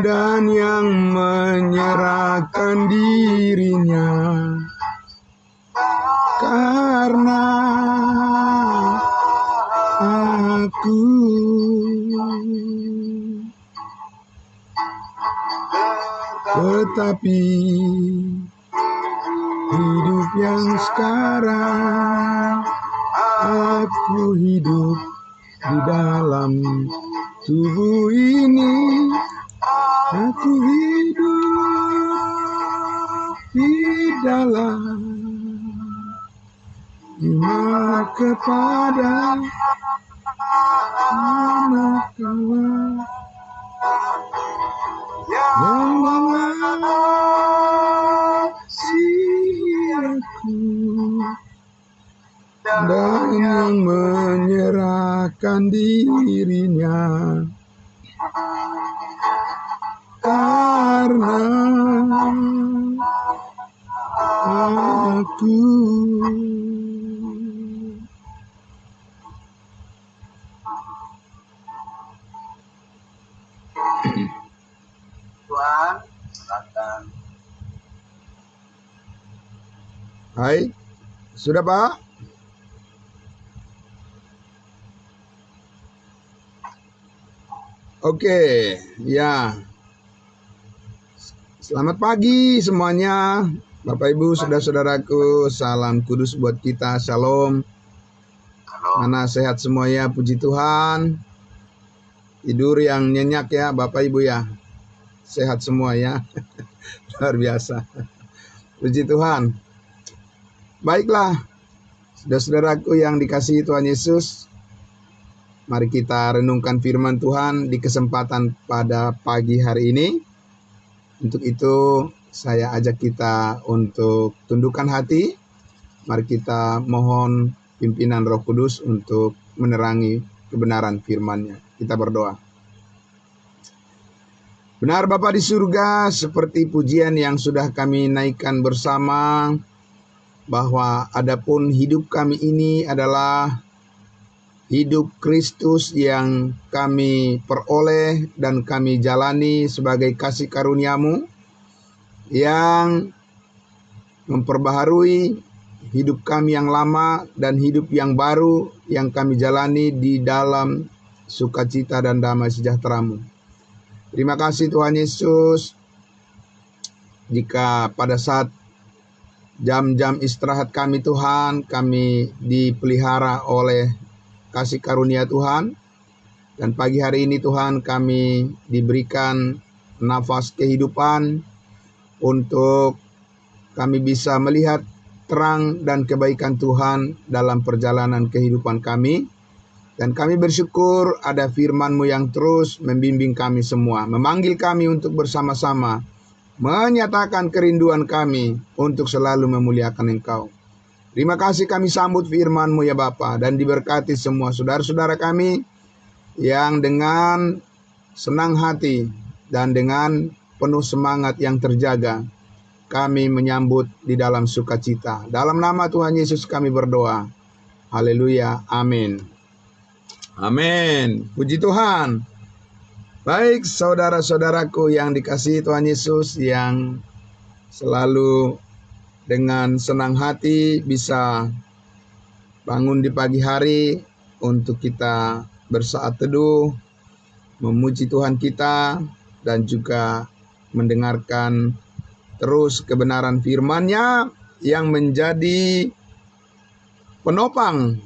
dan yang menyerahkan dirinya karena aku. Tetapi hidup yang sekarang aku hidup di dalam tubuh ini, aku hidup di dalam iman kepada Anak Allah yang mengasihi aku dan yang menyerahkan dirinya karena aku. Tuhan, silakan. Hai, sudah Pak? Oke, ya. Selamat pagi semuanya, Bapak Ibu, saudara-saudaraku. Salam kudus buat kita, shalom. Mana sehat semuanya, puji Tuhan. Tidur yang nyenyak ya, Bapak Ibu ya. Sehat semua ya. Luar biasa. Puji Tuhan. Baiklah, saudara-saudaraku yang dikasihi Tuhan Yesus. Mari kita renungkan firman Tuhan di kesempatan pada pagi hari ini. Untuk itu saya ajak kita untuk tundukkan hati. Mari kita mohon pimpinan Roh Kudus untuk menerangi kebenaran firman-Nya. Kita berdoa. Benar Bapa di surga, seperti pujian yang sudah kami naikkan bersama, bahwa adapun hidup kami ini adalah hidup Kristus yang kami peroleh dan kami jalani sebagai kasih karunia-Mu yang memperbaharui hidup kami yang lama dan hidup yang baru yang kami jalani di dalam sukacita dan damai sejahtera-Mu. Terima kasih Tuhan Yesus, jika pada saat jam-jam istirahat kami Tuhan, kami dipelihara oleh kasih karunia Tuhan. Dan pagi hari ini Tuhan kami diberikan nafas kehidupan untuk kami bisa melihat terang dan kebaikan Tuhan dalam perjalanan kehidupan kami. Dan kami bersyukur ada firman-Mu yang terus membimbing kami semua, memanggil kami untuk bersama-sama menyatakan kerinduan kami untuk selalu memuliakan Engkau. Terima kasih kami sambut firman-Mu ya Bapa, dan diberkati semua saudara-saudara kami yang dengan senang hati dan dengan penuh semangat yang terjaga kami menyambut di dalam sukacita. Dalam nama Tuhan Yesus kami berdoa. Haleluya. Amin. Amin. Puji Tuhan. Baik saudara-saudaraku yang dikasihi Tuhan Yesus, yang selalu dengan senang hati bisa bangun di pagi hari untuk kita bersaat teduh, memuji Tuhan kita, dan juga mendengarkan terus kebenaran firman-Nya yang menjadi penopang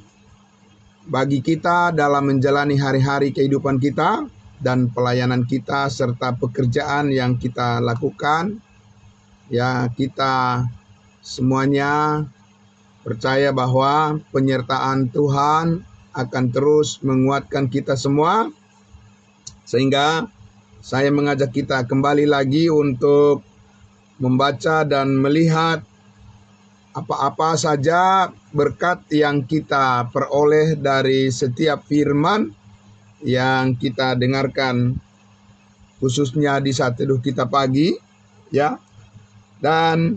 bagi kita dalam menjalani hari-hari kehidupan kita dan pelayanan kita serta pekerjaan yang kita lakukan. Ya, kita semuanya percaya bahwa penyertaan Tuhan akan terus menguatkan kita semua, sehingga saya mengajak kita kembali lagi untuk membaca dan melihat apa-apa saja berkat yang kita peroleh dari setiap firman yang kita dengarkan, khususnya di saat teduh kita pagi, ya. Dan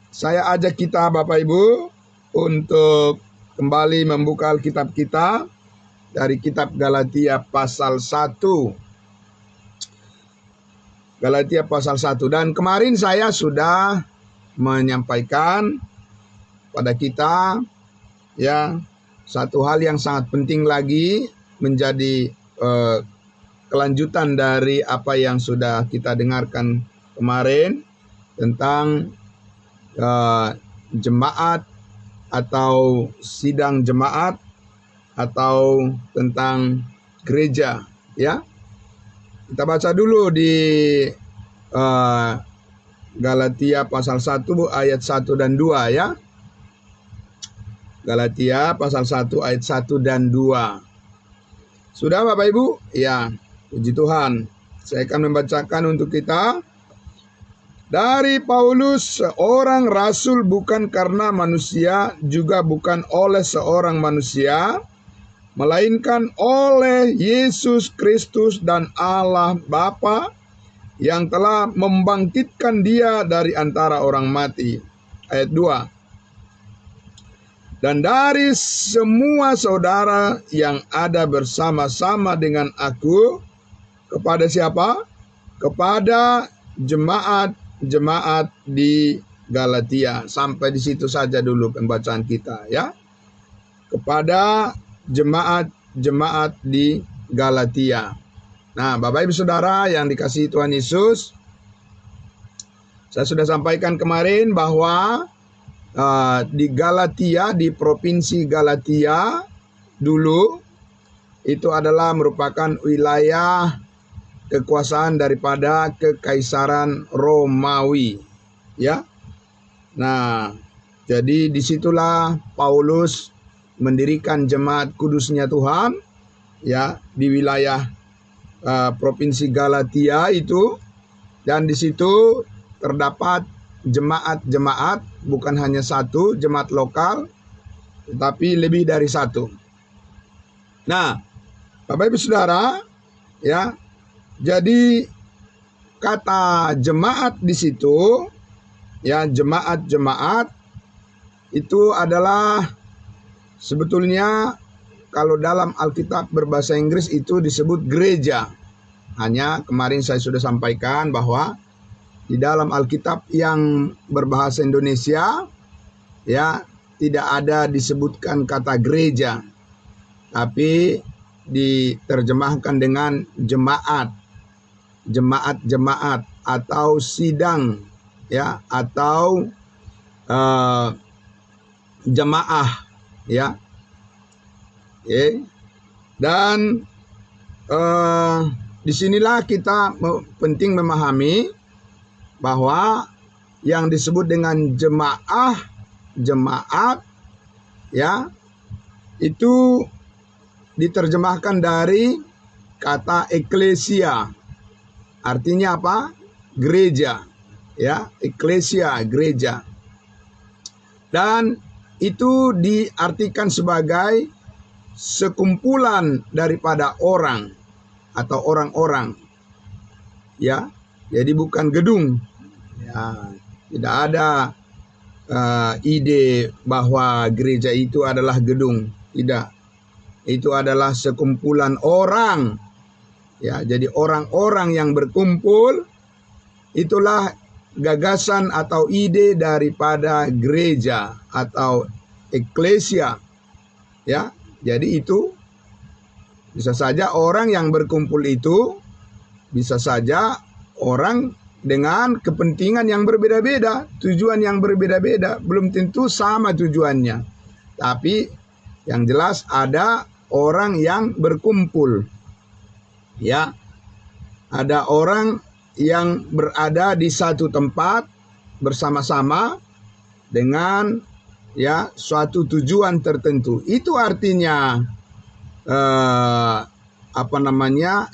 saya ajak kita Bapak Ibu untuk kembali membuka Alkitab kita dari kitab Galatia pasal 1. Galatia pasal 1. Dan kemarin saya sudah menyampaikan pada kita ya satu hal yang sangat penting lagi menjadi kelanjutan dari apa yang sudah kita dengarkan kemarin tentang jemaat atau sidang jemaat atau tentang gereja ya. Kita baca dulu di Galatia pasal 1 ayat 1 dan 2 ya. Galatia pasal 1 ayat 1 dan 2. Sudah Bapak Ibu? Ya, puji Tuhan. Saya akan membacakan untuk kita. Dari Paulus, seorang rasul bukan karena manusia, juga bukan oleh seorang manusia, melainkan oleh Yesus Kristus dan Allah Bapa yang telah membangkitkan Dia dari antara orang mati. Ayat 2. Dan dari semua saudara yang ada bersama-sama dengan aku, kepada siapa? Kepada jemaat di Galatia. Sampai di situ saja dulu pembacaan kita ya. Kepada jemaat di Galatia. Nah, Bapak Ibu Saudara yang dikasihi Tuhan Yesus, saya sudah sampaikan kemarin bahwa di Galatia, di provinsi Galatia dulu itu adalah merupakan wilayah kekuasaan daripada Kekaisaran Romawi ya. Nah, jadi disitulah Paulus mendirikan jemaat kudusnya Tuhan ya di wilayah provinsi Galatia itu, dan di situ terdapat jemaat-jemaat, bukan hanya satu jemaat lokal tetapi lebih dari satu. Nah, Bapak Ibu Saudara ya, jadi kata jemaat di situ ya, jemaat itu adalah sebetulnya kalau dalam Alkitab berbahasa Inggris itu disebut gereja. Hanya kemarin saya sudah sampaikan bahwa di dalam Alkitab yang berbahasa Indonesia ya tidak ada disebutkan kata gereja, tapi diterjemahkan dengan jemaat atau sidang ya, atau jemaah ya. Dan disinilah kita penting memahami bahwa yang disebut dengan jemaat ya, itu diterjemahkan dari kata eklesia. Artinya apa? Gereja ya, eklesia, gereja. Dan itu diartikan sebagai sekumpulan daripada orang atau orang-orang ya. Jadi bukan gedung ya, tidak ada ide bahwa gereja itu adalah gedung, tidak. Itu adalah sekumpulan orang ya. Jadi orang-orang yang berkumpul, itulah gagasan atau ide daripada gereja atau eklesia ya. Jadi itu bisa saja orang yang berkumpul itu bisa saja orang dengan kepentingan yang berbeda-beda, tujuan yang berbeda-beda, belum tentu sama tujuannya. Tapi yang jelas ada orang yang berkumpul. Ya. Ada orang yang berada di satu tempat bersama-sama dengan ya suatu tujuan tertentu. Itu artinya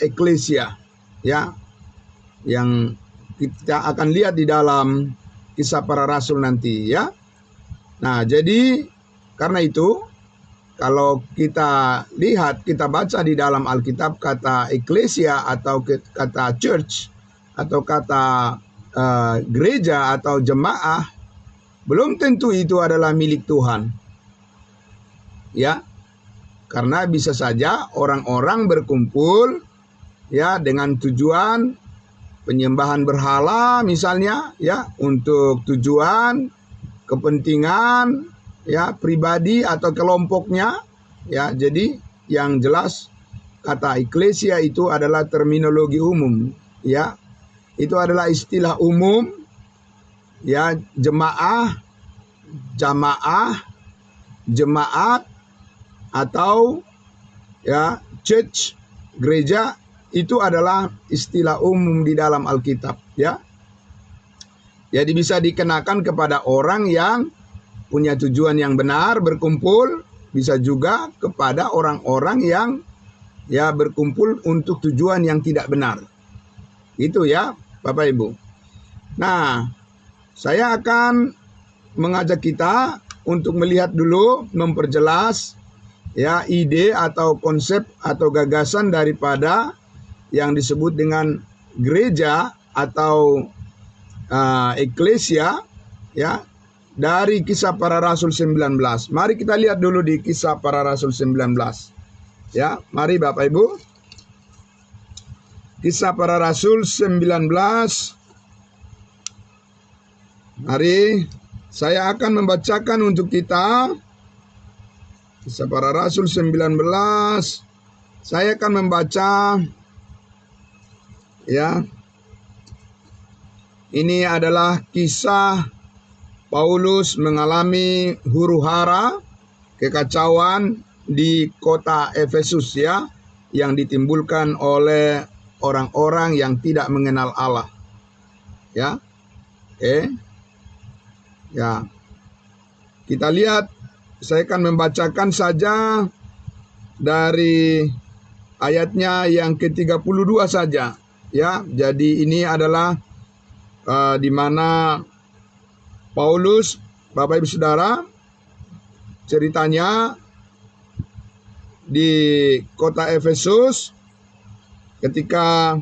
eklesia ya, yang kita akan lihat di dalam Kisah Para Rasul nanti ya. Nah, jadi karena itu kalau kita lihat, kita baca di dalam Alkitab kata eklesia atau kata church atau kata gereja atau jemaah, belum tentu itu adalah milik Tuhan. Ya. Karena bisa saja orang-orang berkumpul ya dengan tujuan penyembahan berhala misalnya ya, untuk tujuan kepentingan ya pribadi atau kelompoknya ya. Jadi yang jelas kata eklesia itu adalah terminologi umum ya. Itu adalah istilah umum ya, jemaah, jamaah, jemaat atau ya church, gereja, itu adalah istilah umum di dalam Alkitab ya. Jadi bisa dikenakan kepada orang yang punya tujuan yang benar berkumpul, bisa juga kepada orang-orang yang ya berkumpul untuk tujuan yang tidak benar. Itu ya Bapak Ibu. Nah, saya akan mengajak kita untuk melihat dulu, memperjelas ya ide atau konsep atau gagasan daripada yang disebut dengan gereja atau eklesia ya, dari Kisah Para Rasul 19. Mari kita lihat dulu di Kisah Para Rasul 19 ya. Mari Bapak Ibu, Kisah Para Rasul 19. Mari saya akan membacakan untuk kita Kisah Para Rasul 19. Saya akan membaca ya. Ini adalah kisah Paulus mengalami huru-hara, kekacauan di kota Efesus ya, yang ditimbulkan oleh orang-orang yang tidak mengenal Allah. Ya. Oke. Ya. Kita lihat, saya akan membacakan saja dari ayatnya yang ke-32 saja ya. Jadi ini adalah di mana Paulus, Bapak Ibu Saudara, ceritanya di kota Efesus ketika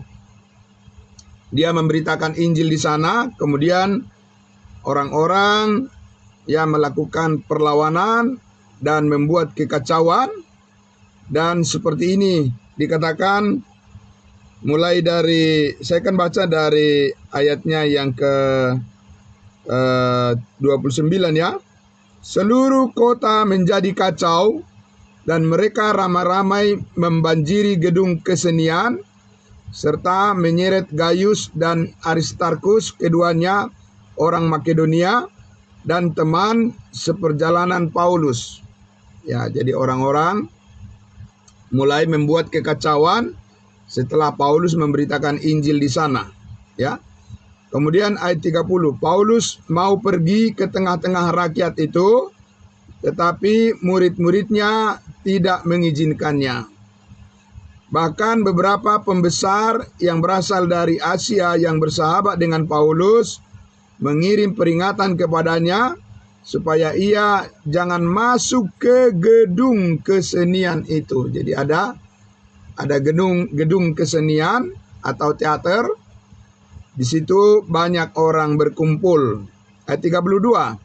dia memberitakan Injil di sana, kemudian orang-orang yang melakukan perlawanan dan membuat kekacauan. Dan seperti ini dikatakan mulai dari, saya akan baca dari ayatnya yang ke 29 ya. Seluruh kota menjadi kacau dan mereka ramai-ramai membanjiri gedung kesenian serta menyeret Gaius dan Aristarkus, keduanya orang Makedonia dan teman seperjalanan Paulus. Ya, jadi orang-orang mulai membuat kekacauan setelah Paulus memberitakan Injil di sana, ya. Kemudian ayat 30, Paulus mau pergi ke tengah-tengah rakyat itu, tetapi murid-muridnya tidak mengizinkannya. Bahkan beberapa pembesar yang berasal dari Asia yang bersahabat dengan Paulus mengirim peringatan kepadanya supaya ia jangan masuk ke gedung kesenian itu. Jadi ada gedung kesenian atau teater. Di situ banyak orang berkumpul. Ayat 32.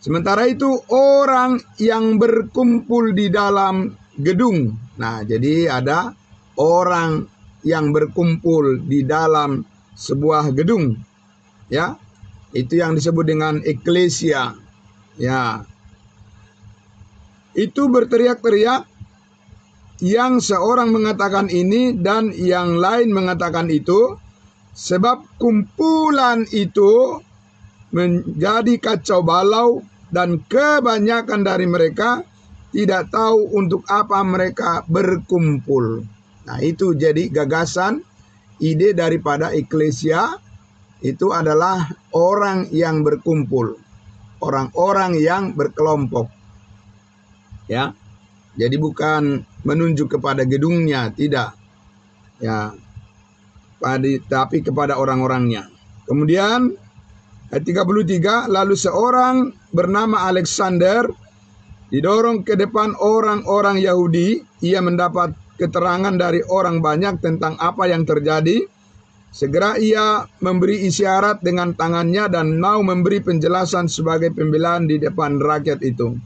Sementara itu orang yang berkumpul di dalam gedung. Nah, jadi ada orang yang berkumpul di dalam sebuah gedung. Ya. Itu yang disebut dengan eklesia. Ya. Itu berteriak-teriak, yang seorang mengatakan ini dan yang lain mengatakan itu, sebab kumpulan itu menjadi kacau balau dan kebanyakan dari mereka tidak tahu untuk apa mereka berkumpul. Nah, itu jadi gagasan, ide daripada eklesia itu adalah orang yang berkumpul, orang-orang yang berkelompok. Ya. Jadi bukan menunjuk kepada gedungnya, tidak. Ya. Tapi kepada orang-orangnya. Kemudian ayat 33, lalu seorang bernama Alexander didorong ke depan orang-orang Yahudi. Ia mendapat keterangan dari orang banyak tentang apa yang terjadi. Segera ia memberi isyarat dengan tangannya dan mau memberi penjelasan sebagai pembelaan di depan rakyat itu.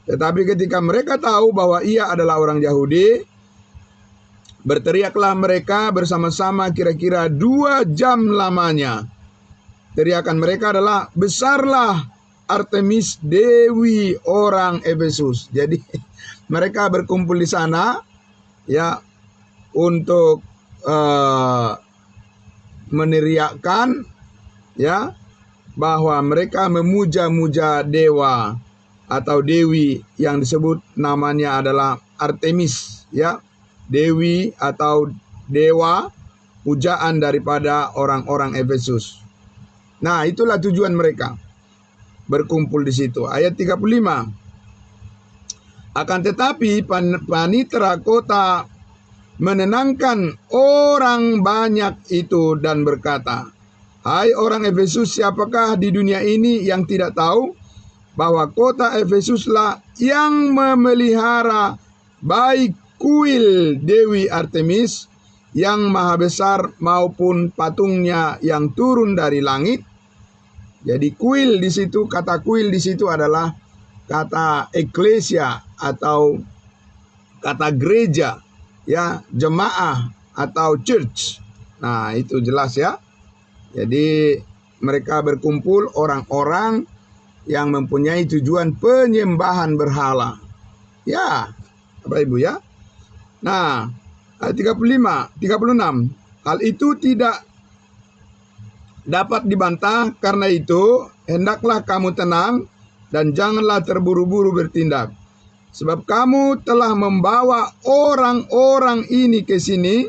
Tetapi ketika mereka tahu bahwa ia adalah orang Yahudi, berteriaklah mereka bersama-sama kira-kira 2 jam lamanya. Teriakan mereka adalah, besarlah Artemis Dewi orang Efesus. Jadi mereka berkumpul di sana ya untuk meneriakkan ya bahwa mereka memuja-muja dewa atau dewi yang disebut namanya adalah Artemis ya. Dewi atau dewa pujaan daripada orang-orang Efesus. Nah, itulah tujuan mereka berkumpul di situ. Ayat 35. Akan tetapi panitera kota menenangkan orang banyak itu dan berkata, hai orang Efesus, siapakah di dunia ini yang tidak tahu bahwa kota Efesuslah yang memelihara baik kuil Dewi Artemis yang maha besar maupun patungnya yang turun dari langit. Jadi kuil di situ, kata kuil di situ adalah kata eklesia atau kata gereja, ya, jemaah atau church. Nah, itu jelas ya. Jadi mereka berkumpul orang-orang yang mempunyai tujuan penyembahan berhala. Ya, Bapak Ibu ya. Nah, ayat 36. Hal itu tidak dapat dibantah, karena itu hendaklah kamu tenang dan janganlah terburu-buru bertindak. Sebab kamu telah membawa orang-orang ini ke sini,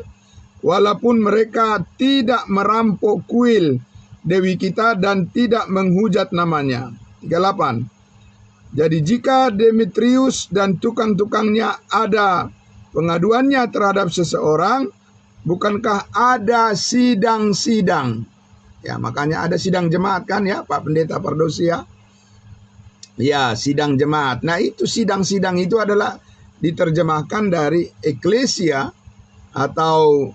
walaupun mereka tidak merampok kuil Dewi kita dan tidak menghujat namanya. 38. Jadi jika Demetrius dan tukang-tukangnya ada pengaduannya terhadap seseorang, bukankah ada sidang-sidang? Ya, makanya ada sidang jemaat kan ya, Pak Pendeta Pardosi ya. Ya, sidang jemaat. Nah, itu sidang-sidang itu adalah diterjemahkan dari eklesia atau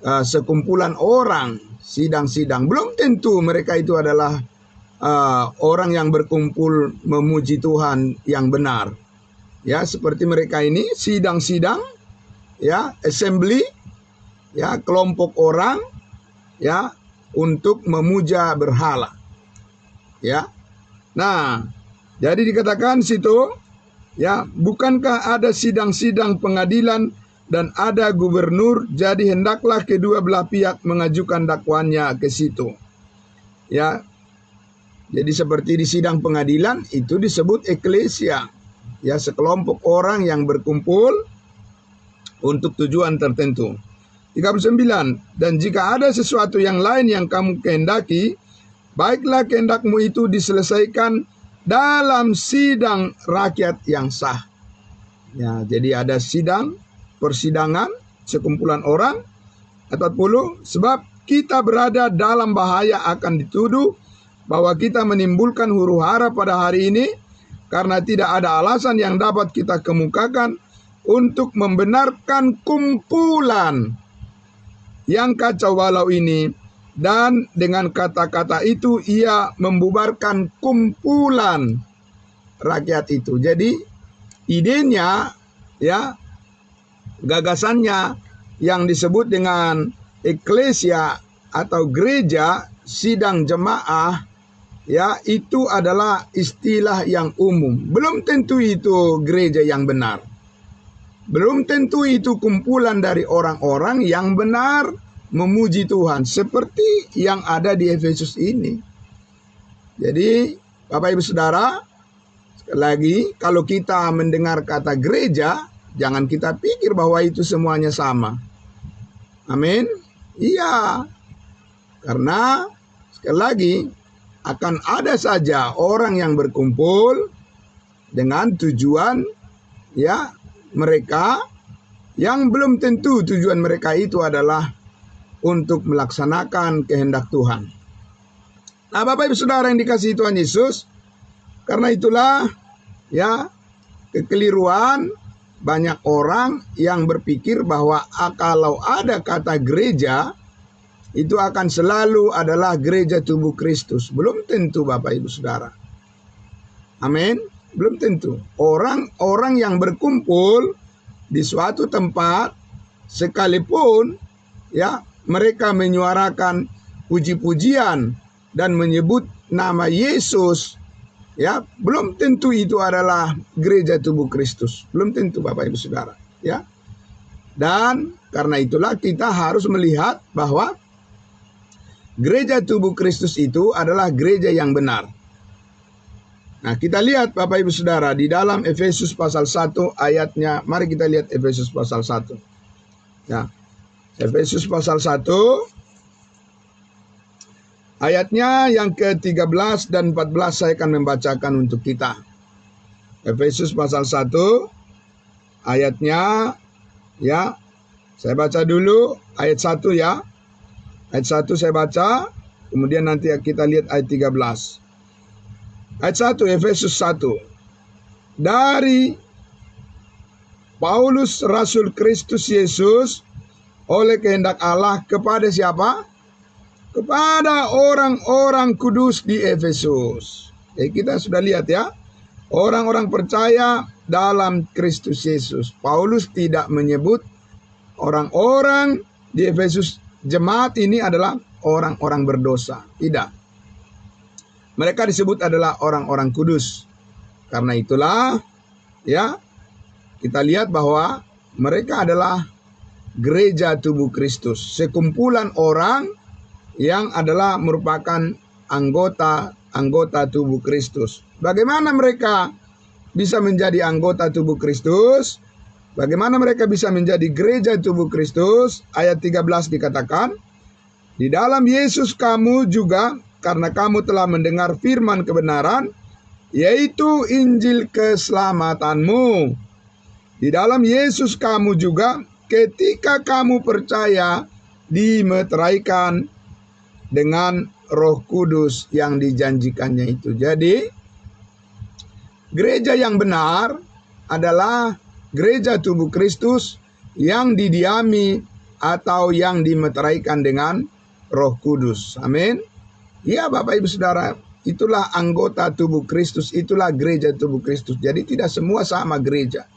sekumpulan orang, sidang-sidang. Belum tentu mereka itu adalah orang yang berkumpul memuji Tuhan yang benar. Ya, seperti mereka ini sidang-sidang, ya, assembly, ya, kelompok orang, ya, untuk memuja berhala. Ya. Nah, jadi dikatakan situ, ya, bukankah ada sidang-sidang pengadilan dan ada gubernur, jadi hendaklah kedua belah pihak mengajukan dakwaannya ke situ. Ya. Jadi seperti di sidang pengadilan itu disebut eklesia. Ya, sekelompok orang yang berkumpul untuk tujuan tertentu. 39. Dan jika ada sesuatu yang lain yang kamu kehendaki, baiklah kehendakmu itu diselesaikan dalam sidang rakyat yang sah. Ya, jadi ada sidang, persidangan, sekumpulan orang. 40. Sebab kita berada dalam bahaya akan dituduh bahwa kita menimbulkan huru-hara pada hari ini, karena tidak ada alasan yang dapat kita kemukakan untuk membenarkan kumpulan yang kacau balau ini, dan dengan kata-kata itu ia membubarkan kumpulan rakyat itu. Jadi idenya, ya, gagasannya yang disebut dengan eklesia atau gereja, sidang jemaah, ya, itu adalah istilah yang umum. Belum tentu itu gereja yang benar. Belum tentu itu kumpulan dari orang-orang yang benar memuji Tuhan seperti yang ada di Efesus ini. Jadi Bapak Ibu Saudara, sekali lagi, kalau kita mendengar kata gereja, jangan kita pikir bahwa itu semuanya sama. Amin. Iya. Karena sekali lagi akan ada saja orang yang berkumpul dengan tujuan, ya, mereka yang belum tentu tujuan mereka itu adalah untuk melaksanakan kehendak Tuhan. Nah, Bapak Ibu Saudara yang dikasihi Tuhan Yesus, karena itulah, ya, kekeliruan banyak orang yang berpikir bahwa kalau ada kata gereja, itu akan selalu adalah gereja tubuh Kristus. Belum tentu, Bapak Ibu Saudara. Amin. Belum tentu. Orang-orang yang berkumpul di suatu tempat sekalipun ya mereka menyuarakan puji-pujian dan menyebut nama Yesus, ya belum tentu itu adalah gereja tubuh Kristus. Belum tentu Bapak Ibu Saudara, ya. Dan karena itulah kita harus melihat bahwa gereja tubuh Kristus itu adalah gereja yang benar. Nah, kita lihat Bapak Ibu Saudara di dalam Efesus pasal 1 ayatnya. Mari kita lihat Efesus pasal 1. Ya. Efesus pasal 1 ayatnya yang ke-13 dan 14 saya akan membacakan untuk kita. Efesus pasal 1 ayatnya, ya. Saya baca dulu ayat 1 ya. Ayat 1 saya baca, kemudian nanti kita lihat ayat 13. Ayat 1 Efesus 1. Dari Paulus Rasul Kristus Yesus oleh kehendak Allah kepada siapa? Kepada orang-orang kudus di Efesus. Kita sudah lihat ya. Orang-orang percaya dalam Kristus Yesus. Paulus tidak menyebut orang-orang di Efesus jemaat ini adalah orang-orang berdosa. Tidak. Mereka disebut adalah orang-orang kudus. Karena itulah ya kita lihat bahwa mereka adalah gereja tubuh Kristus. Sekumpulan orang yang adalah merupakan anggota tubuh Kristus. Bagaimana mereka bisa menjadi anggota tubuh Kristus? Bagaimana mereka bisa menjadi gereja tubuh Kristus? Ayat 13 dikatakan, di dalam Yesus kamu juga, karena kamu telah mendengar firman kebenaran, yaitu Injil keselamatanmu. Di dalam Yesus kamu juga, ketika kamu percaya, dimeteraikan dengan Roh Kudus yang dijanjikannya itu. Jadi, gereja yang benar adalah gereja tubuh Kristus yang didiami atau yang dimeteraikan dengan Roh Kudus. Amin. Ya Bapak Ibu Saudara, itulah anggota tubuh Kristus, itulah gereja tubuh Kristus. Jadi tidak semua sama gereja.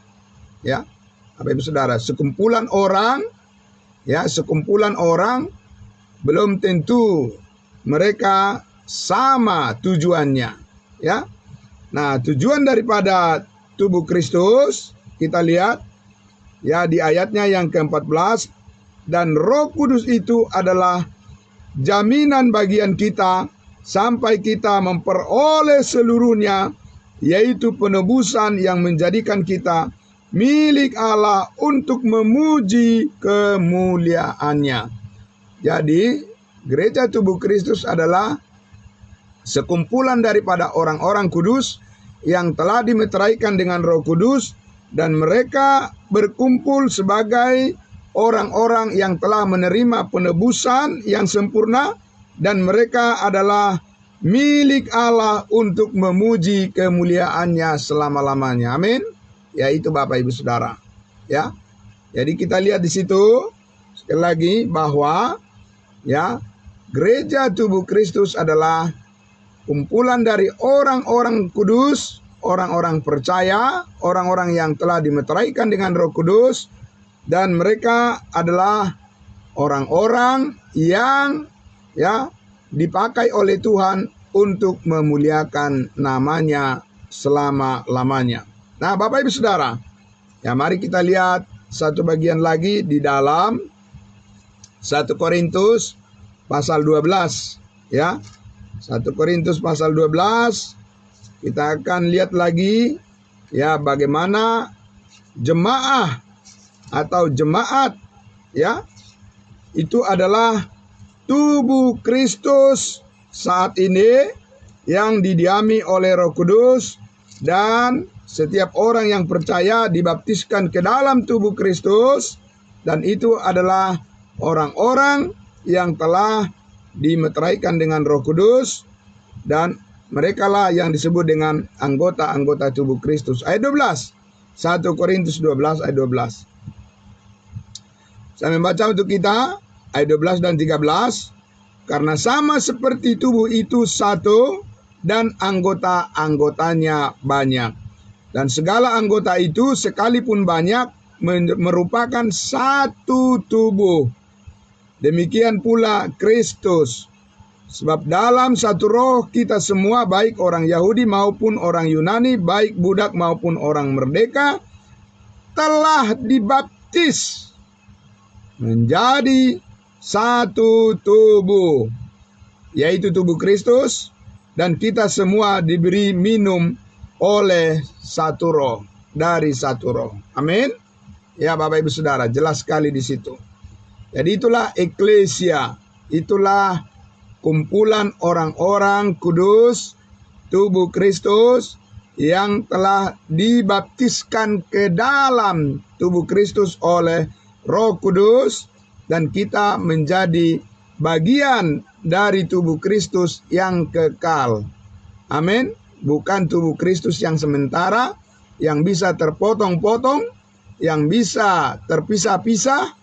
Ya. Bapak Ibu Saudara, sekumpulan orang belum tentu mereka sama tujuannya, ya. Nah, tujuan daripada tubuh Kristus kita lihat ya di ayatnya yang ke-14, dan Roh Kudus itu adalah jaminan bagian kita sampai kita memperoleh seluruhnya, yaitu penebusan yang menjadikan kita milik Allah untuk memuji kemuliaannya. Jadi, gereja tubuh Kristus adalah sekumpulan daripada orang-orang kudus yang telah dimeteraikan dengan Roh Kudus, dan mereka berkumpul sebagai orang-orang yang telah menerima penebusan yang sempurna, dan mereka adalah milik Allah untuk memuji kemuliaannya selama-lamanya. Amin. Ya, itu Bapak Ibu Saudara. Ya. Jadi kita lihat di situ sekali lagi bahwa ya, gereja tubuh Kristus adalah kumpulan dari orang-orang kudus, orang-orang percaya, orang-orang yang telah dimeteraikan dengan Roh Kudus, dan mereka adalah orang-orang yang ya dipakai oleh Tuhan untuk memuliakan namanya selama-lamanya. Nah, Bapak Ibu Saudara, ya mari kita lihat satu bagian lagi di dalam 1 Korintus pasal 12, ya. 1 Korintus pasal 12, kita akan lihat lagi ya bagaimana jemaah atau jemaat ya itu adalah tubuh Kristus saat ini yang didiami oleh Roh Kudus, dan setiap orang yang percaya dibaptiskan ke dalam tubuh Kristus, dan itu adalah orang-orang yang telah dimeteraikan dengan Roh Kudus, dan merekalah yang disebut dengan anggota-anggota tubuh Kristus. Ayat 12. 1 Korintus 12 ayat 12. Saya membaca untuk kita ayat 12 dan 13. Karena sama seperti tubuh itu satu dan anggota-anggotanya banyak. Dan segala anggota itu sekalipun banyak merupakan satu tubuh. Demikian pula Kristus. Sebab dalam satu roh kita semua, baik orang Yahudi maupun orang Yunani, baik budak maupun orang merdeka, telah dibaptis menjadi satu tubuh, yaitu tubuh Kristus, dan kita semua diberi minum oleh satu roh, dari satu roh. Amin. Ya Bapak Ibu Saudara, jelas sekali di situ. Jadi itulah eklesia, itulah kumpulan orang-orang kudus, tubuh Kristus yang telah dibaptiskan ke dalam tubuh Kristus oleh Roh Kudus, dan kita menjadi bagian dari tubuh Kristus yang kekal. Amin. Bukan tubuh Kristus yang sementara, yang bisa terpotong-potong, yang bisa terpisah-pisah,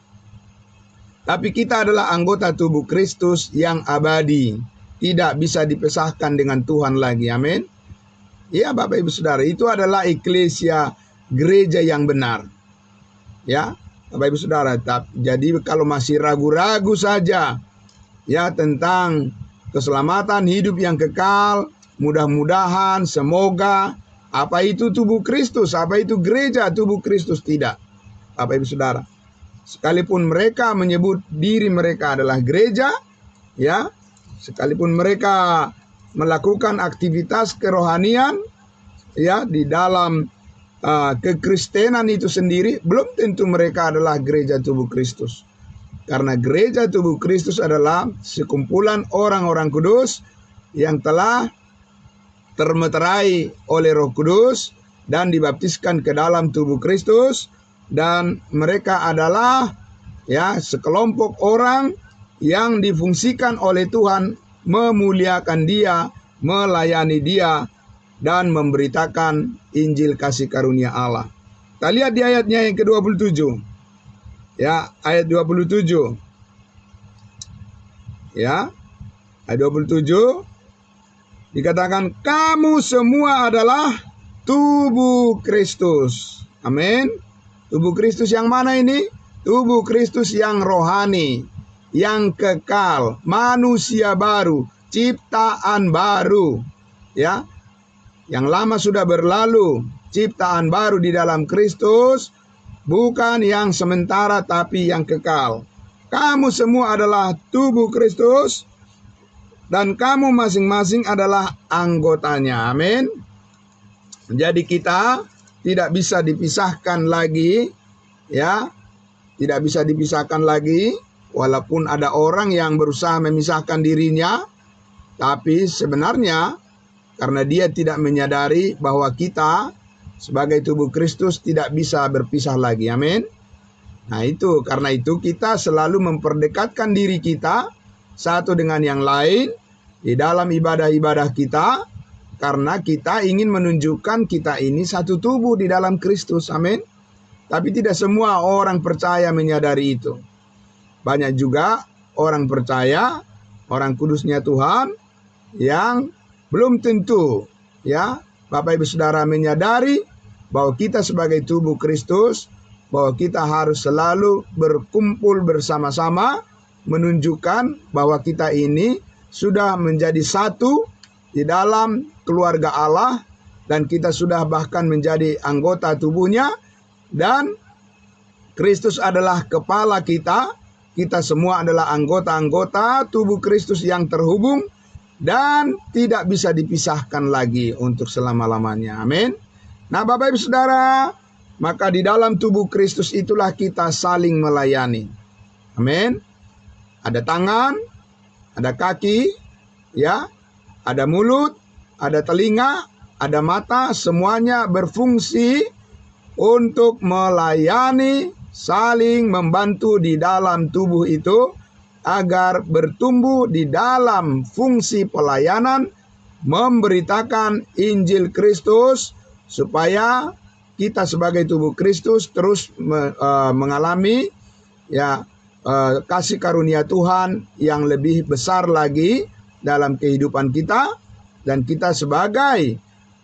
tapi kita adalah anggota tubuh Kristus yang abadi, tidak bisa dipisahkan dengan Tuhan lagi. Amin. Ya Bapak Ibu Saudara, itu adalah eklesia, gereja yang benar. Ya Bapak Ibu Saudara, jadi kalau masih ragu-ragu saja ya tentang keselamatan hidup yang kekal, mudah-mudahan, semoga, apa itu tubuh Kristus, apa itu gereja tubuh Kristus, tidak. Bapak Ibu Saudara, sekalipun mereka menyebut diri mereka adalah gereja, ya, sekalipun mereka melakukan aktivitas kerohanian, ya, di dalam kekristenan itu sendiri, belum tentu mereka adalah gereja tubuh Kristus. Karena gereja tubuh Kristus adalah sekumpulan orang-orang kudus yang telah termeterai oleh Roh Kudus dan dibaptiskan ke dalam tubuh Kristus, dan mereka adalah ya sekelompok orang yang difungsikan oleh Tuhan memuliakan Dia, melayani Dia, dan memberitakan Injil kasih karunia Allah. Kita lihat di ayatnya yang ke-27. Ya, ayat 27. Ya, ayat 27 dikatakan, kamu semua adalah tubuh Kristus. Amin. Tubuh Kristus yang mana ini? Tubuh Kristus yang rohani, yang kekal, manusia baru, ciptaan baru. Ya, yang lama sudah berlalu, ciptaan baru di dalam Kristus, bukan yang sementara tapi yang kekal. Kamu semua adalah tubuh Kristus, dan kamu masing-masing adalah anggotanya. Amin. Jadi kita tidak bisa dipisahkan lagi, ya, tidak bisa dipisahkan lagi, walaupun ada orang yang berusaha memisahkan dirinya, tapi sebenarnya karena dia tidak menyadari bahwa kita sebagai tubuh Kristus tidak bisa berpisah lagi. Amin. Nah itu, karena itu kita selalu memperdekatkan diri kita satu dengan yang lain di dalam ibadah-ibadah kita, karena kita ingin menunjukkan kita ini satu tubuh di dalam Kristus. Amin. Tapi tidak semua orang percaya menyadari itu. Banyak juga orang percaya, orang kudusnya Tuhan, yang belum tentu, ya, Bapak Ibu Saudara, menyadari bahwa kita sebagai tubuh Kristus, bahwa kita harus selalu berkumpul bersama-sama, menunjukkan bahwa kita ini sudah menjadi satu di dalam keluarga Allah, dan kita sudah bahkan menjadi anggota tubuhnya, dan Kristus adalah kepala kita. Kita semua adalah anggota-anggota tubuh Kristus yang terhubung dan tidak bisa dipisahkan lagi untuk selama-lamanya. Amin. Nah Bapak Ibu Saudara, maka di dalam tubuh Kristus itulah kita saling melayani. Amin. Ada tangan, ada kaki, ya, ada mulut, ada telinga, ada mata, semuanya berfungsi untuk melayani, saling membantu di dalam tubuh itu, agar bertumbuh di dalam fungsi pelayanan, memberitakan Injil Kristus, supaya kita sebagai tubuh Kristus terus mengalami, ya, kasih karunia Tuhan yang lebih besar lagi dalam kehidupan kita, dan kita sebagai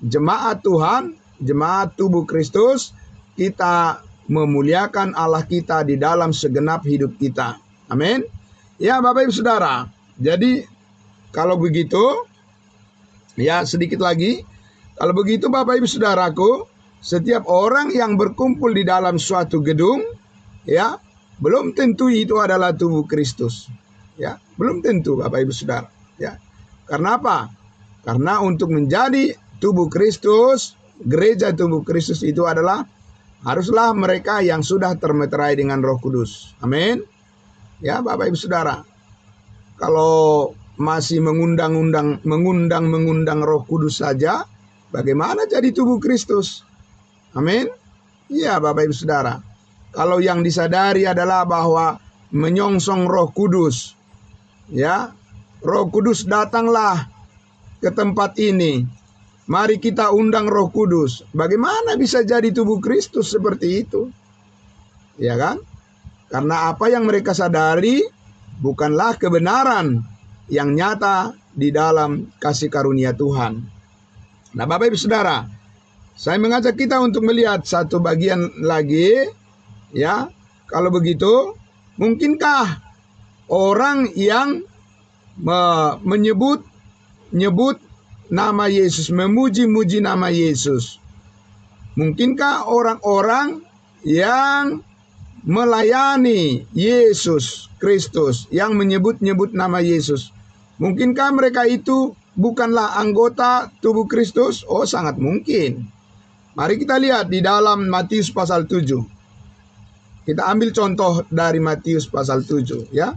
jemaat Tuhan jemaat tubuh Kristus, kita memuliakan Allah kita di dalam segenap hidup kita. Amin. Ya Bapak Ibu Saudara, jadi kalau begitu, ya sedikit lagi, kalau begitu Bapak Ibu Saudaraku, setiap orang yang berkumpul di dalam suatu gedung, ya, belum tentu itu adalah tubuh Kristus. Ya, belum tentu Bapak Ibu Saudara. Ya, karena apa? Karena untuk menjadi tubuh Kristus, gereja tubuh Kristus itu adalah haruslah mereka yang sudah termeterai dengan Roh Kudus. Amin. Ya, Bapak Ibu Saudara. Kalau masih mengundang Roh Kudus saja, bagaimana jadi tubuh Kristus? Amin. Ya, Bapak Ibu Saudara. Kalau yang disadari adalah bahwa menyongsong Roh Kudus, ya, Roh Kudus datanglah ke tempat ini. Mari kita undang Roh Kudus. Bagaimana bisa jadi tubuh Kristus seperti itu? Ya kan? Karena apa yang mereka sadari bukanlah kebenaran yang nyata di dalam kasih karunia Tuhan. Nah, Bapak Ibu Saudara, saya mengajak kita untuk melihat satu bagian lagi, ya. Kalau begitu, mungkinkah orang yang menyebut nama Yesus, memuji-muji nama Yesus, mungkinkah orang-orang yang melayani Yesus Kristus, yang menyebut-nyebut nama Yesus, mungkinkah mereka itu bukanlah anggota tubuh Kristus? Oh, sangat mungkin. Mari kita lihat di dalam Matius pasal 7. Kita ambil contoh dari Matius pasal 7, ya.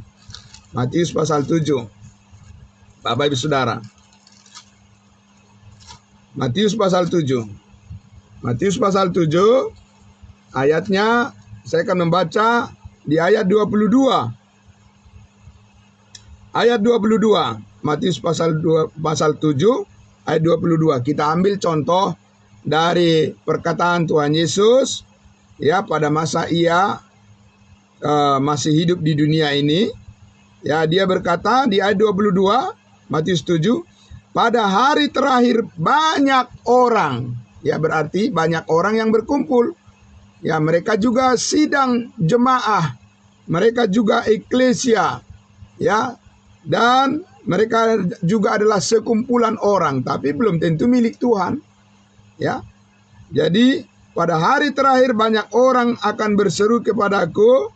Matius pasal 7. Bapak Ibu Saudara. Matius pasal 7. Matius pasal 7 ayatnya saya akan membaca di ayat 22. Ayat 22. Matius pasal 7 ayat 22. Kita ambil contoh dari perkataan Tuhan Yesus, ya, pada masa ia masih hidup di dunia ini. Ya, dia berkata di ayat 22 Matius 7, pada hari terakhir banyak orang, ya, berarti banyak orang yang berkumpul. Ya, mereka juga sidang jemaah, mereka juga eklesia, ya, dan mereka juga adalah sekumpulan orang, tapi belum tentu milik Tuhan, ya. Jadi pada hari terakhir banyak orang akan berseru kepadaku,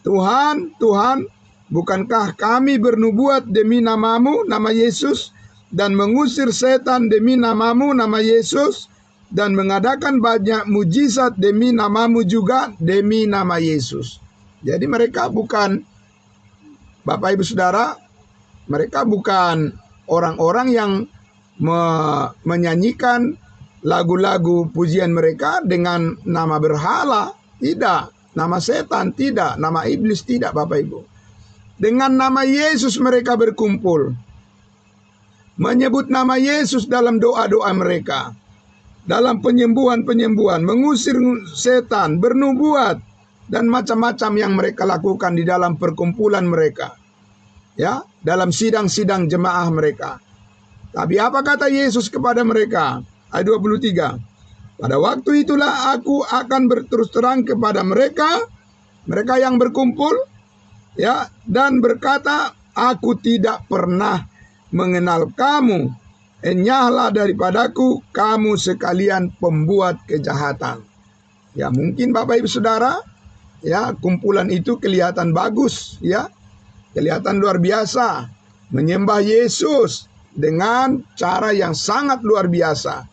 Tuhan, Tuhan, bukankah kami bernubuat demi namamu, nama Yesus, dan mengusir setan demi namamu, nama Yesus, dan mengadakan banyak mujizat demi namamu juga, demi nama Yesus. Jadi mereka bukan, Bapak Ibu Saudara, mereka bukan orang-orang yang menyanyikan lagu-lagu pujian mereka dengan nama berhala, tidak. Nama setan, tidak. Nama iblis, tidak, Bapak Ibu. Dengan nama Yesus mereka berkumpul. Menyebut nama Yesus dalam doa-doa mereka. Dalam penyembuhan-penyembuhan, mengusir setan, bernubuat, dan macam-macam yang mereka lakukan di dalam perkumpulan mereka. Ya, dalam sidang-sidang jemaah mereka. Tapi apa kata Yesus kepada mereka? Ayat 23. Pada waktu itulah aku akan berterus terang kepada mereka yang berkumpul, ya, dan berkata, aku tidak pernah mengenal kamu. Enyahlah daripadaku kamu sekalian pembuat kejahatan. Ya, mungkin Bapak Ibu Saudara, ya, kumpulan itu kelihatan bagus, ya. Kelihatan luar biasa. Menyembah Yesus dengan cara yang sangat luar biasa.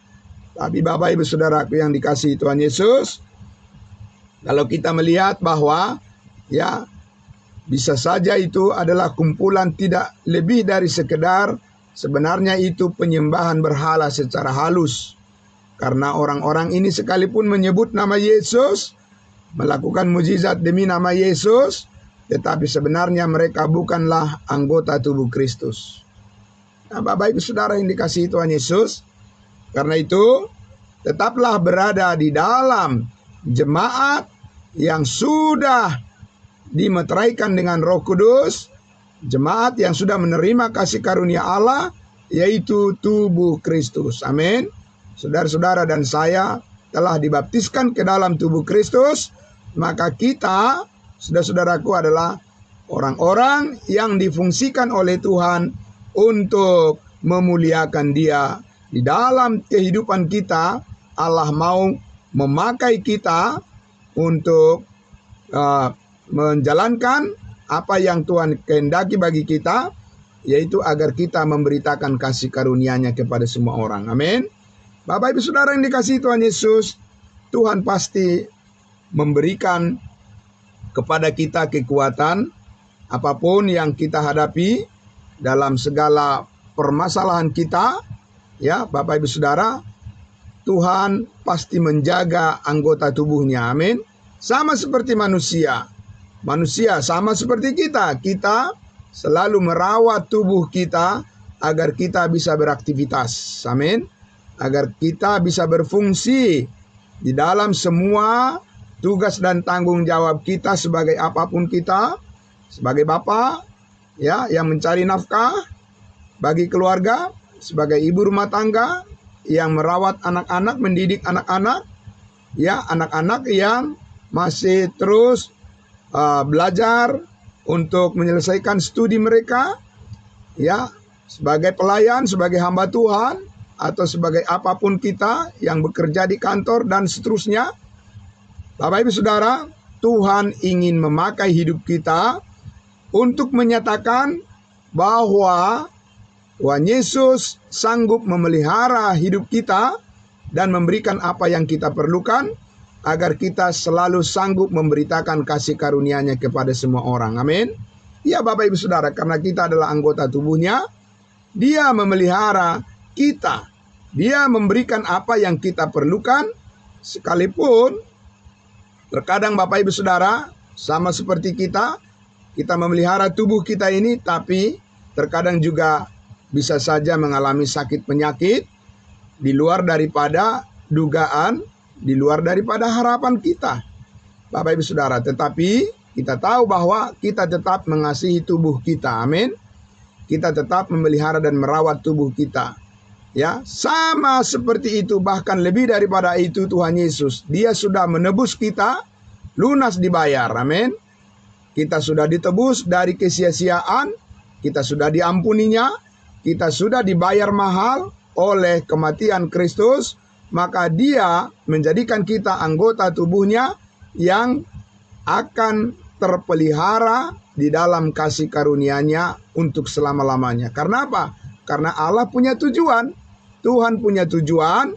Tapi Bapak Ibu Saudaraku yang dikasihi Tuhan Yesus, kalau kita melihat bahwa, ya, bisa saja itu adalah kumpulan tidak lebih dari sekedar sebenarnya itu penyembahan berhala secara halus. Karena orang-orang ini sekalipun menyebut nama Yesus, melakukan mujizat demi nama Yesus, tetapi sebenarnya mereka bukanlah anggota tubuh Kristus. Nah, Bapak Ibu Saudara yang dikasihi Tuhan Yesus, karena itu tetaplah berada di dalam jemaat yang sudah dimeteraikan dengan Roh Kudus, jemaat yang sudah menerima kasih karunia Allah, yaitu tubuh Kristus. Amin. Saudara-saudara dan saya telah dibaptiskan ke dalam tubuh Kristus, maka kita, saudara-saudaraku, adalah orang-orang yang difungsikan oleh Tuhan untuk memuliakan Dia. Di dalam kehidupan kita, Allah mau memakai kita untuk menjalankan apa yang Tuhan kehendaki bagi kita, yaitu agar kita memberitakan kasih karunia-Nya kepada semua orang. Amin. Bapak Ibu Saudara yang dikasihi Tuhan Yesus, Tuhan pasti memberikan kepada kita kekuatan apapun yang kita hadapi dalam segala permasalahan kita. Ya, Bapak Ibu Saudara, Tuhan pasti menjaga anggota tubuhnya. Amin. Sama seperti manusia. Manusia sama seperti kita. Kita selalu merawat tubuh kita agar kita bisa beraktivitas. Amin. Agar kita bisa berfungsi di dalam semua tugas dan tanggung jawab kita sebagai apapun kita. Sebagai bapak ya yang mencari nafkah bagi keluarga, sebagai ibu rumah tangga yang merawat anak-anak, mendidik anak-anak, ya anak-anak yang masih terus belajar untuk menyelesaikan studi mereka, ya sebagai pelayan, sebagai hamba Tuhan, atau sebagai apapun kita yang bekerja di kantor dan seterusnya. Bapak Ibu Saudara, Tuhan ingin memakai hidup kita untuk menyatakan bahwa Tuhan Yesus sanggup memelihara hidup kita dan memberikan apa yang kita perlukan agar kita selalu sanggup memberitakan kasih karunia-Nya kepada semua orang. Amin. Ya Bapak Ibu Saudara, karena kita adalah anggota tubuhnya, Dia memelihara kita. Dia memberikan apa yang kita perlukan, sekalipun terkadang Bapak Ibu Saudara, sama seperti kita memelihara tubuh kita ini, tapi terkadang juga bisa saja mengalami sakit penyakit di luar daripada dugaan, di luar daripada harapan kita, Bapak Ibu Saudara. Tetapi kita tahu bahwa kita tetap mengasihi tubuh kita. Amin. Kita tetap memelihara dan merawat tubuh kita. Ya, sama seperti itu, bahkan lebih daripada itu Tuhan Yesus. Dia sudah menebus kita, lunas dibayar. Amin. Kita sudah ditebus dari kesia-siaan, kita sudah diampuninya, kita sudah dibayar mahal oleh kematian Kristus. Maka Dia menjadikan kita anggota tubuhnya yang akan terpelihara di dalam kasih karunia-Nya untuk selama-lamanya. Karena apa? Karena Allah punya tujuan. Tuhan punya tujuan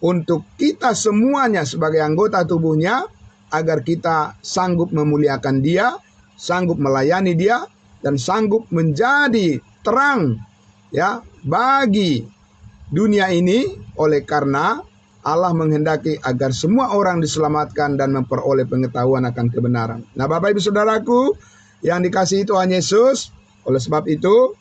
untuk kita semuanya sebagai anggota tubuhnya, agar kita sanggup memuliakan Dia, sanggup melayani Dia, dan sanggup menjadi terang ya bagi dunia ini, oleh karena Allah menghendaki agar semua orang diselamatkan dan memperoleh pengetahuan akan kebenaran. Nah Bapak Ibu Saudaraku yang dikasihi Tuhan Yesus, oleh sebab itu,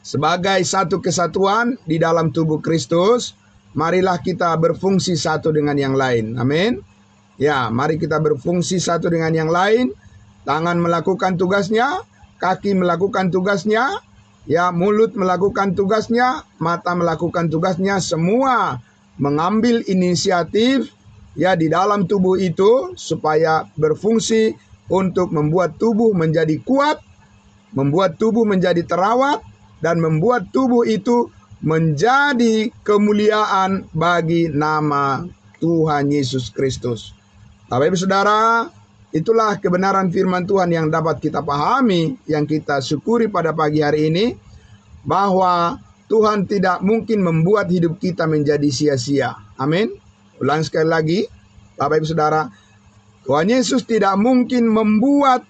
sebagai satu kesatuan di dalam tubuh Kristus, marilah kita berfungsi satu dengan yang lain. Amin. Ya, mari kita berfungsi satu dengan yang lain. Tangan melakukan tugasnya, kaki melakukan tugasnya, ya, mulut melakukan tugasnya, mata melakukan tugasnya, semua mengambil inisiatif ya di dalam tubuh itu supaya berfungsi untuk membuat tubuh menjadi kuat, membuat tubuh menjadi terawat, dan membuat tubuh itu menjadi kemuliaan bagi nama Tuhan Yesus Kristus. Bapak Ibu Saudara, itulah kebenaran firman Tuhan yang dapat kita pahami, yang kita syukuri pada pagi hari ini, bahwa Tuhan tidak mungkin membuat hidup kita menjadi sia-sia. Amin. Ulang sekali lagi, Bapak Ibu Saudara, Tuhan Yesus tidak mungkin membuat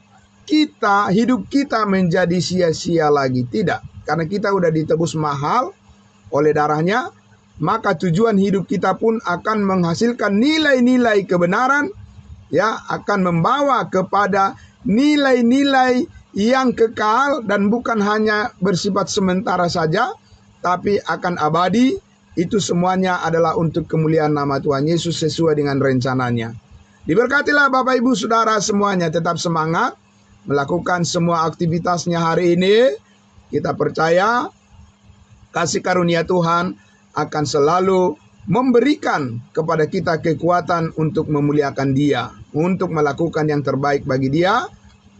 hidup kita menjadi sia-sia lagi. Tidak. Karena kita sudah ditebus mahal oleh darahnya, maka tujuan hidup kita pun akan menghasilkan nilai-nilai kebenaran, ya, akan membawa kepada nilai-nilai yang kekal dan bukan hanya bersifat sementara saja, tapi akan abadi. Itu semuanya adalah untuk kemuliaan nama Tuhan Yesus sesuai dengan rencananya. Diberkatilah Bapak Ibu Saudara semuanya, tetap semangat melakukan semua aktivitasnya hari ini. Kita percaya kasih karunia Tuhan akan selalu memberikan kepada kita kekuatan untuk memuliakan Dia, untuk melakukan yang terbaik bagi Dia,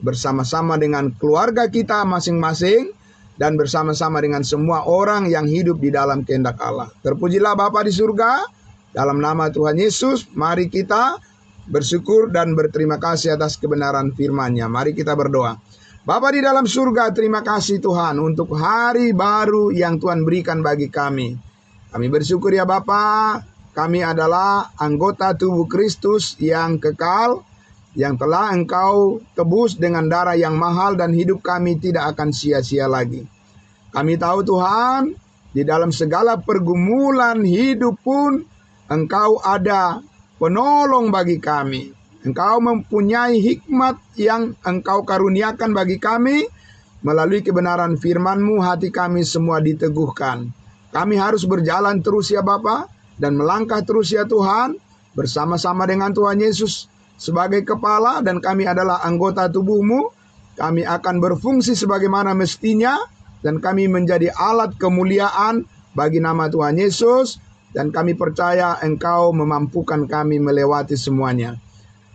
bersama-sama dengan keluarga kita masing-masing, dan bersama-sama dengan semua orang yang hidup di dalam kehendak Allah. Terpujilah Bapa di surga, dalam nama Tuhan Yesus, mari kita bersyukur dan berterima kasih atas kebenaran firman-Nya. Mari kita berdoa. Bapa di dalam surga, terima kasih Tuhan untuk hari baru yang Tuhan berikan bagi kami. Kami bersyukur ya Bapa, kami adalah anggota tubuh Kristus yang kekal, yang telah Engkau tebus dengan darah yang mahal, dan hidup kami tidak akan sia-sia lagi. Kami tahu Tuhan, di dalam segala pergumulan hidup pun Engkau ada penolong bagi kami. Engkau mempunyai hikmat yang Engkau karuniakan bagi kami. Melalui kebenaran firman-Mu, hati kami semua diteguhkan. Kami harus berjalan terus ya Bapa, dan melangkah terus ya Tuhan, bersama-sama dengan Tuhan Yesus sebagai kepala, dan kami adalah anggota tubuh-Mu. Kami akan berfungsi sebagaimana mestinya, dan kami menjadi alat kemuliaan bagi nama Tuhan Yesus, dan kami percaya Engkau memampukan kami melewati semuanya.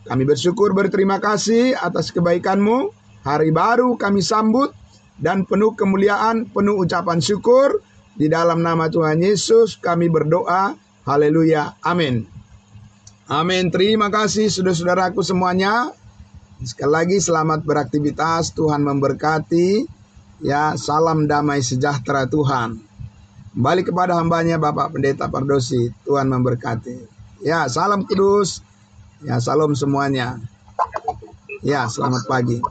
Kami bersyukur, berterima kasih atas kebaikan-Mu. Hari baru kami sambut, dan penuh kemuliaan, penuh ucapan syukur. Di dalam nama Tuhan Yesus kami berdoa. Haleluya. Amin. Amin. Terima kasih saudara-saudaraku semuanya. Sekali lagi selamat beraktivitas. Tuhan memberkati. Ya, salam damai sejahtera Tuhan. Kembali kepada hambanya Bapak Pendeta Pardosi. Tuhan memberkati. Ya, salam kudus. Ya, salam semuanya. Ya, selamat pagi.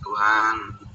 Tuhan.